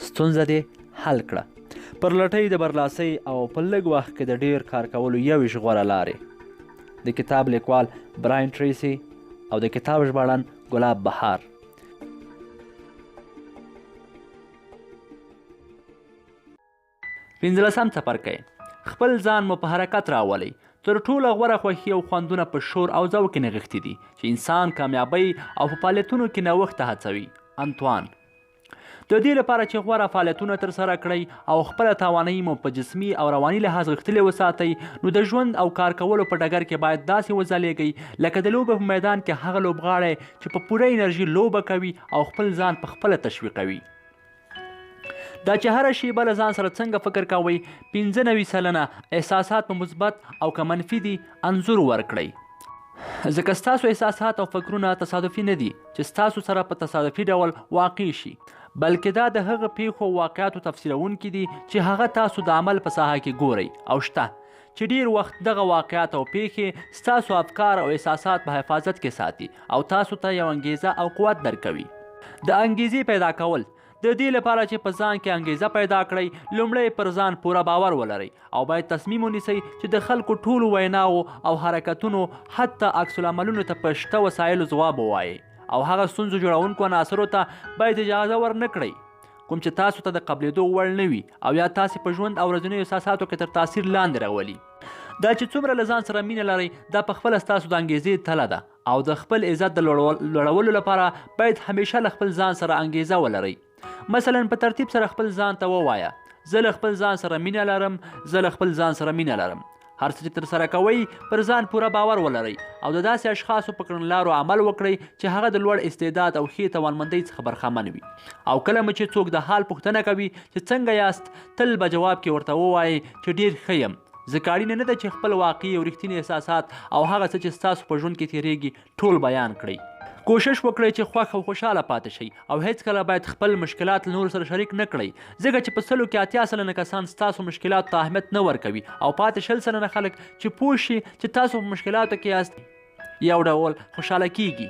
ستونزه دې حل کړه. پر لټۍ د برلاسۍ او په لږ وخت کې د ډیر کار کولو 21 غوره لارې. د کتاب لیکوال براین ټریسي او د کتاب ژباړن ګلاب بهار. 15 څپرکی. خپل ځان مو په حرکت راولئ. تر ټوله غوره خوښي او خوندونه په شور او ذوق کې نغښتي دي چې انسان کامیابۍ او په فعالیتونو کې نوښت ته هڅوي. انتوان. د دې لپاره چې غوره فعالیتونه ترسره کړئ او خپله توانایي مو په جسمي او رواني لحاظ غښتلې وساتئ، نو د ژوند او کار کولو په ډګر کې باید داسې وځلیږئ لکه د لوبې په میدان کې هغه لوبغاړی چې په پوره انرژي لوبه کوي او خپل ځان په خپله تشویقوي. دا چې هره شیبه له ځان سره څنګه فکر کوئ، 95 سلنه احساسات په مثبت او که منفي دي انځور ورکړئ. ځکه ستاسو احساسات او فکرونه تصادفي نه دي چې ستاسو سره په تصادفي ډول واقع شي، بلکې دا د هغه پیښو او واقعاتو تفسیرونکي دي چې هغه تاسو د عمل په ساحه کې ګورئ او شته چې ډیر وخت دغه واقعات او پیښې ستاسو افکار او احساسات په حفاظت کې ساتي او تاسو ته یو انګیزه او قوت درکوي. د انګیزې پیدا کول د دې لپاره چې په ځان کې انګیزه پیدا کړئ، لومړی پر ځان پوره باور ولرئ او باید تصمیم ونیسئ چې د خلکو ټولو ویناو او حرکتونو حتی عکس العملونو ته په شته وسایلو ځواب ووایئ او هغه ستونزو جوړونکو عناصرو ته باید اجازه ورنه کړئ کوم چې تاسو ته د قبلېدو وړ نه وي او یا تاسې په ژوند او ورځنیو احساساتو کې تر تاثیر لاندې راولي. دا چې څومره له ځان سره مینه لرئ دا په خپله ستاسو د انګیزې تله ده او د خپل عزت د لوړولو لپاره باید همیشه له خپل ځان سره انګیزه ولرئ. مثلا په ترتیب سره خپل ځان ته ووایه: زه له خپل ځان سره مینه لرم، زه له خپل ځان سره مینه لرم. هر څه چې ترسره کوئ پر ځان پوره باور ولرئ او د داسې اشخاصو په کړنلارو عمل وکړئ چې هغه د لوړ استعداد او ښې توانمندۍ څخه برخمن وي. او کله مو چې څوک د حال پوښتنه کوي چې څنګه یاست، تل به جواب کې ورته ووایئ چې ډیر ښه یم. ځکه اړینه نه ده چې خپل واقعي او رښتیني احساسات او هغه څه چې ستاسو په ژوند کې تیریږي ټول بیان کړئ. کوشش وکړئ چې خوښ او خوشحاله پاتې شئ او هیڅکله باید خپل مشکلات له نورو سره شریک نه کړئ، ځکه چې په 100 کې 80 سلنه کسان ستاسو مشکلاتو ته اهمیت نه ورکوي او پاتې 60 سلنه خلک چې پوه شي چې تاسو په مشکلاتو کې یاست یو ډول خوشحاله کیږي.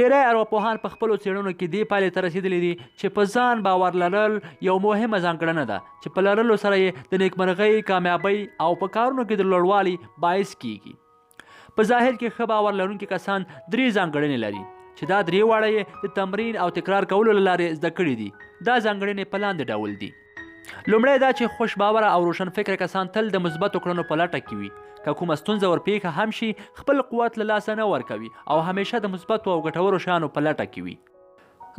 ډیری ارواپوهان په خپلو څېړنو کې دې پایلې ته رسېدلي دي چې په ځان باور لرل یو مهمه ځانګړنه ده چې په لرلو سره یې د نیکمرغۍ، کامیابۍ او په کارونو کې د لوړوالي باعث کیږي. په ظاهر کې ښه باور لرونکي کسان 3 ځانګړنې لري چې دا 3 واړه یې د تمرین او تکرار کولو له لارې زده کړي دي. دا ځانګړنې په لاندې ډول دي. لومړی دا چې خوش باوره او روشن فکره کسان تل د مثبتو کړنو په لټه کې وي. که کومه ستونزه ورپېښه هم شي، خپل قوت له لاسه نه ورکوي او همیشه د مثبتو او ګټورو شیانو په لټه کې وي.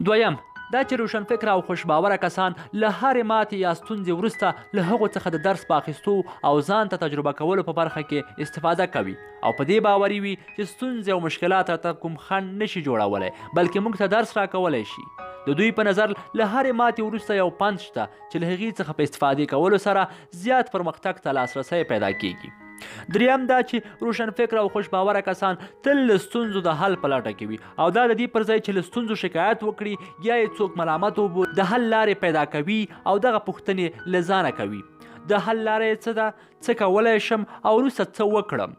دویم دا چې روشن فکره او خوش باوره کسان له هرې ماتې یا ستونزې وروسته له هغو څخه د درس په اخیستو او ځان ته تجربه کولو په برخه کې استفاده کوي او په دې باوري وي چې ستونزې او مشکلات راته کوم خنډ نشي جوړولی، بلکې موږ ته درس راکولی شي. د دوی په نظر له هرې ماتې وروسته یو پند شته چې له هغې څخه په استفادې کولو سره زیات پرمختګ ته لاسرسی پیدا کیږي. دریم دا چې روشن فکر او خوش باوره کسان تل له ستونزو د حل په لټه کې وي او دا د دې پر ځای چې له ستونزو شکایت وکړي یا یې څوک ملامت وبولي، د حل لارې پیدا کوي او دغه پوښتنې له ځانه کوي. د حل لاره څه ده، څه کولی شم او وروسته څه وکړم.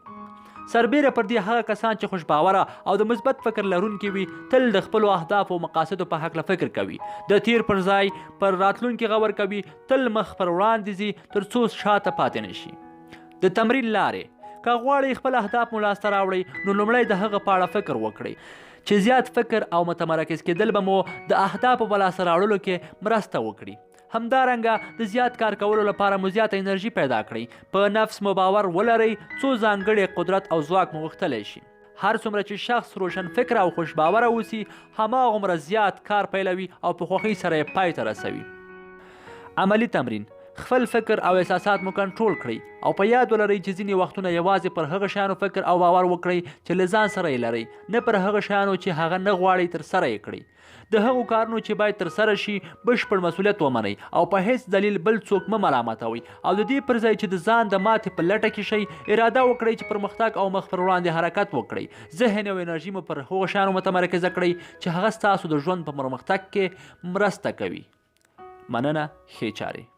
سربیره پر دې هغه کسان چې خوش باوره او د مثبت فکر لرونکي وي تل د خپلو اهدافو او مقاصدو په هکله فکر کوي، د تیر پر ځای پر راتلونکي غور کوي، تل مخ پر وړاندې ځي تر څو شاته پاتې نه شي. د تمرین لارې: که غواړئ خپل اهداف مو لاسته راوړئ، نو لومړی د هغه په اړه فکر وکړئ چې زیات فکر او متمرکز کېدل به مو د اهدافو په لاسته راوړلو کې مرسته وکړي. همدارنګه د زیات کار کولو لپاره مو زیاته انرژي پیدا کړئ. په نفس مو باور ولرئ څو ځانګړی قدرت او ځواک مو غوښتلی شي. هر څومره چې شخص روشن فکر او خوش باوره اوسي، هماغومره زیات کار پیلوي او په خوښۍ سره یې پای ته رسوي. عملی تمرین: خپل فکر او احساسات مو کنټرول کړئ او په یاد ولرئ چې ځینې وختونه یوازې پر هغه شیانو فکر او باور وکړئ چې له ځان سره یې لرئ، نه پر هغه شیانو چې هغه نه غواړئ ترسره یې کړئ. د هغو کارونو چې باید ترسره شي بشپړ مسؤلیت ومنئ او په هیڅ دلیل بل څوک مه ملامتوئ او د دې پر ځای چې د ځان د ماتې په لټه کې شئ، اراده وکړئ چې پرمختګ او مخ پر وړاندې حرکت وکړئ. ذهن او انرژي مو پر هغو شیانو متمرکزه کړئ چې هغه ستاسو د ژوند په پرمختګ کې مرسته کوي. مننه، ښې چارې.